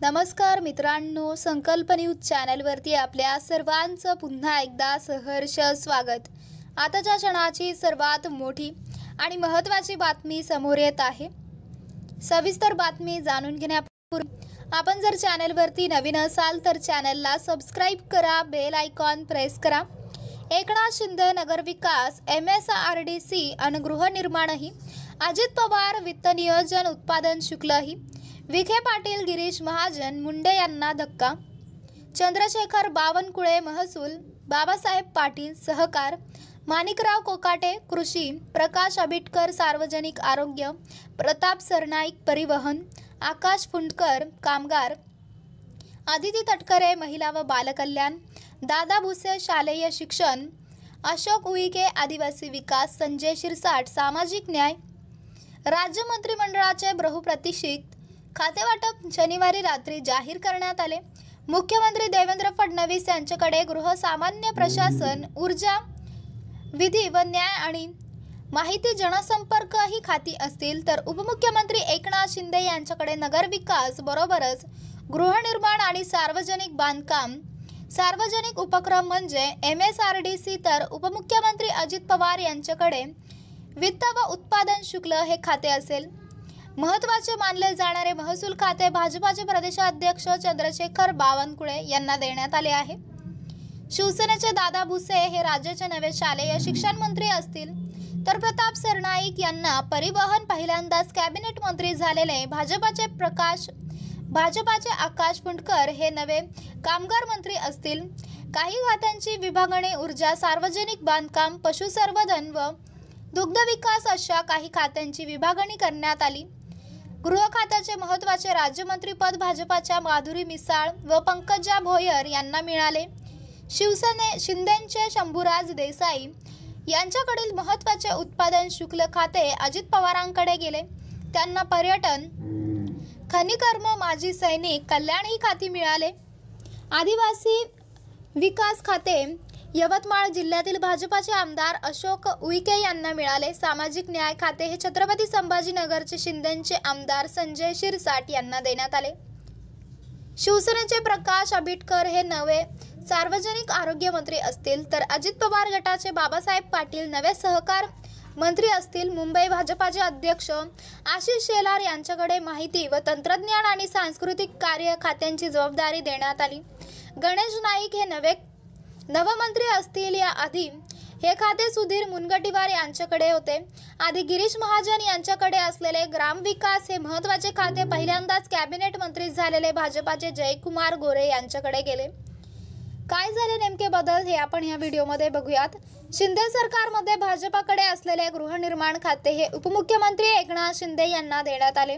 नमस्कार मित्रांनो, संकल्प न्यूज चॅनलवरती आपल्या सर्वांचं पुन्हा एकदा सहर्ष स्वागत। आताच्या क्षणाची सर्वात मोठी आणि महत्त्वाची बातमी समोर येत आहे। सविस्तर बातमी जाणून घेण्यापूर्वी आपण जर चॅनलवरती नवीन असाल तर चॅनलला सबस्क्राइब करा, बेल आयकॉन प्रेस करा। एकनाथ शिंदे नगर विकास, MSRDC अन गृहनिर्माणही, अजित पवार वित्त नियोजन उत्पादन शुल्कही, विखे पाटील गिरीश महाजन मुंडे यांना धक्का, चंद्रशेखर बावनकुळे महसूल, बाबासाहेब पाटील सहकार, माणिकराव कोकाटे कृषी, प्रकाश आबिटकर सार्वजनिक आरोग्य, प्रताप सरनाईक परिवहन, आकाश फुंडकर कामगार, आदिती तटकरे महिला व बालकल्याण, दादा भुसे शालेय शिक्षण, अशोक उईके आदिवासी विकास, संजय शिरसाट सामाजिक न्याय। राज्य मंत्रिमंडळाचे बहुप्रतीक्षित खातेवाटप शनिवारी रात्री जाहीर करण्यात आले। मुख्यमंत्री देवेंद्र फडणवीस यांच्याकडे गृहसामान्य प्रशासन, ऊर्जा, विधी व न्याय आणि माहिती जनसंपर्क ही खाती असतील, तर उपमुख्यमंत्री एकनाथ शिंदे यांच्याकडे नगर विकास बरोबरच गृहनिर्माण आणि सार्वजनिक बांधकाम, सार्वजनिक उपक्रम म्हणजे MSRDC, तर उपमुख्यमंत्री अजित पवार यांच्याकडे वित्त व उत्पादन शुल्क हे खाते असेल। महत्त्वाचे मानले जाणारे महसूल खाते भाजपाचे प्रदेशाध्यक्ष चंद्रशेखर बावनकुळे यांना देण्यात आले आहे। शिवसेनेचे दादा भुसे हे राज्याचे नवे शालेय शिक्षण मंत्री असतील, तर प्रताप सरनाईक यांना परिवहन, पहिल्यांदाच कॅबिनेट मंत्री झालेले भाजपाचे आकाश फुंडकर हे नवे कामगार मंत्री असतील। काही खात्यांची विभागणी ऊर्जा, सार्वजनिक बांधकाम, पशुसंवर्धन व दुग्ध विकास अशा काही खात्यांची विभागणी करण्यात आली। गृह खात्याचे महत्त्वाचे राज्यमंत्रीपद भाजपाच्या माधुरी मिसाळ व पंकजा भोयर यांना मिळाले। शिंदेचे शंभूराज देसाई यांच्याकडील महत्त्वाचे उत्पादन शुल्क खाते अजित पवारांकडे गेले। त्यांना पर्यटन, खनिकर्म, माजी सैनिक कल्याण ही खाती मिळाले। आदिवासी विकास खाते यवतमाळ जिल्ह्यातील भाजपाचे आमदार अशोक उईके यांना मिळाले। सामाजिक न्याय खाते हे छत्रपती संभाजीनगरचे शिंदेचे आमदार संजय शिरसाट यांना देण्यात आले। शिवसेनेचे प्रकाश आबिटकर हे नवे सार्वजनिक आरोग्य मंत्री असतील, तर अजित पवार गटाचे बाबासाहेब पाटील नवे सहकार मंत्री असतील। मुंबई भाजपाचे अध्यक्ष आशिष शेलार यांच्याकडे माहिती व तंत्रज्ञान आणि सांस्कृतिक कार्य खात्यांची जबाबदारी देण्यात आली। गणेश नाईक हे नवमंत्री असतील। या आधी हे खाते सुधीर मुनगंटीवार यांच्याकडे होते। आधी गिरीश महाजन यांच्याकडे असलेले ग्रामविकास हे महत्त्वाचे खाते पहिल्यांदाच कॅबिनेट मंत्री झालेले भाजपाचे जयकुमार गोरे यांच्याकडे गेले। काय झाले नेमके बदल हे आपण या व्हिडिओमध्ये बघूयात। शिंदे सरकारमध्ये भाजपाकडे असलेले गृहनिर्माण खाते हे उपमुख्यमंत्री एकनाथ शिंदे यांना देण्यात आले।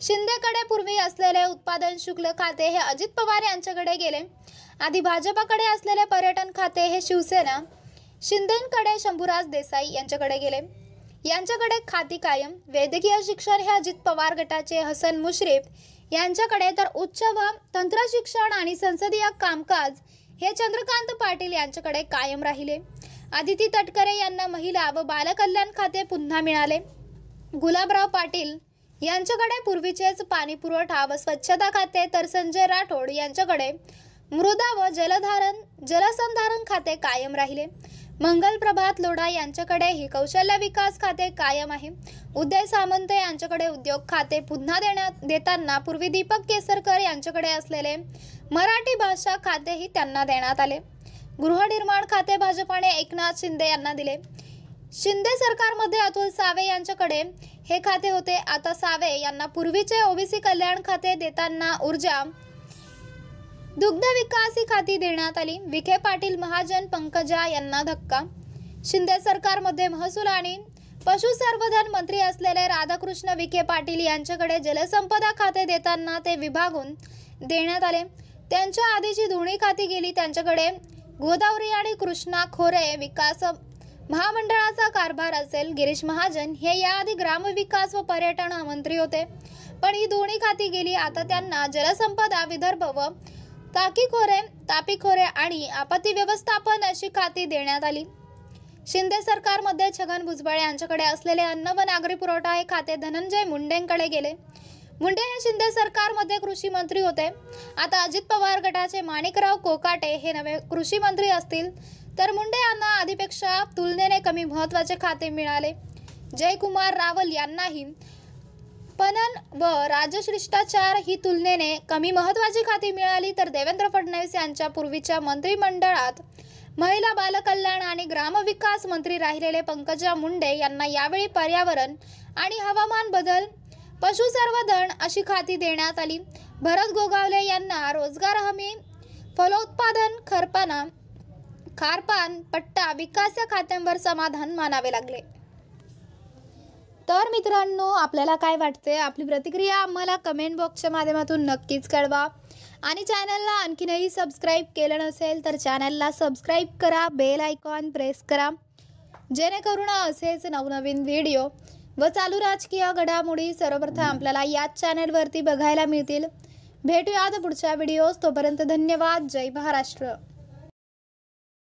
शिंदेकडे पूर्वी असलेले उत्पादन शुल्क खाते हे अजित पवार यांच्याकडे गेले। आधी भाजपाकडे असलेले पर्यटन खाते हे शिवसेना, शिंदेकडे शंभूराज देसाई यांच्याकडे गेले। यांच्याकडे खाती कायम। वैद्यकीय शिक्षण हे अजित पवार गटाचे हसन मुश्रीफ यांच्याकडे, तर उच्च व तंत्र शिक्षण आणि संसदीय कामकाज हे चंद्रकांत पाटील यांच्याकडे कायम राहिले। आदिती तटकरे यांना महिला व बालकल्याण खाते पुन्हा मिळाले। गुलाबराव पाटील यांच्याकडे पूर्वीचेच पाणी पुरवठा व स्वच्छता खाते, तर संजय राठोड यांच्याकडे मृदा व जलसंधारण खाते कायम राहिले। मंगल प्रभात लोढा यांच्याकडे ही कौशल्य विकास खाते कायम आहे। उदय सामंत यांच्याकडे उद्योग खाते पुन्हा देताना पूर्वी दीपक केसरकर यांच्याकडे असलेले मराठी भाषा खातेही त्यांना देण्यात आले। गृहनिर्माण खाते भाजपाने एकनाथ शिंदे यांना दिले। शिंदे सरकारमध्ये अतुल सावे यांच्याकडे हे खाते होते। आता सावे यांना पूर्वीचे ओबीसी कल्याण खाते देताना ऊर्जा, दुग्ध विकास ही खाती देण्यात आली। विखे पाटील, महाजन, पंकजा यांना धक्का। शिंदे सरकारमध्ये महसूल आणि पशुसंवर्धन मंत्री असलेले राधाकृष्ण विखे पाटील यांच्याकडे जलसंपदा खाते देताना ते विभागून देण्यात आले। त्यांच्या आधीची दोन्ही खाती गेली। त्यांच्याकडे गोदावरी आणि कृष्णा खोरे विकास महामंडळाचा कारभार असेल। गिरीश महाजन हे याआधी ग्रामविकास व पर्यटन मंत्री होते, पण ही दोन्ही खाती गेली। आता त्यांना जलसंपदा, विदर्भ व तापीखोरे आणि आपत्ती व्यवस्थापन अशी खाती देण्यात आली। शिंदे सरकारमध्ये छगन भुजबळ यांच्याकडे असलेले अन्न व नागरी पुरवठा हे खाते धनंजय मुंडेंकडे गेले। मुंडे हे शिंदे सरकारमध्ये कृषी मंत्री होते. आता अजित पवार गटाचे माणिकराव कोकाटे हे नवे कृषी मंत्री असतील तर मुंडे यांना आधीपेक्षा तुलनेने कमी महत्त्वाचे खाते मिळाले. जयकुमार रावल यांनाही पणन व राजशिष्टाचार ही तुलनेने कमी महत्त्वाची खाती मिळाली. तर देवेंद्र फडणवीस यांच्या पूर्वीच्या मंत्रिमंडळात महिला बालकल्याण आणि ग्रामविकास मंत्री राहिलेले पंकजा मुंडे यांना यावेळी पर्यावरण आणि हवामान बदल, पशुसंवर्धन अशी खाती देण्यात आली. भरत गोगावले यांना रोजगार हमी, फलोत्पादन, खारपान पट्टा विकास या खात्यांवर समाधान मानावे लागले. तर मित्रांनो, आपल्याला काय वाटते? आपली प्रतिक्रिया आम्हाला कमेंट बॉक्सच्या माध्यमातून नक्कीच कळवा. आणि चॅनलला आणखीनही सबस्क्राईब केलं नसेल तर चॅनलला सबस्क्राईब करा, बेल आयकॉन प्रेस करा, जेणेकरून असेच नवनवीन व्हिडिओ व चालू राजकीय घडामोडी सर्वप्रथम आपल्याला याच चॅनलवरती बघायला मिळतील. भेटूयात पुढच्या व्हिडिओज. तोपर्यंत धन्यवाद. जय महाराष्ट्र.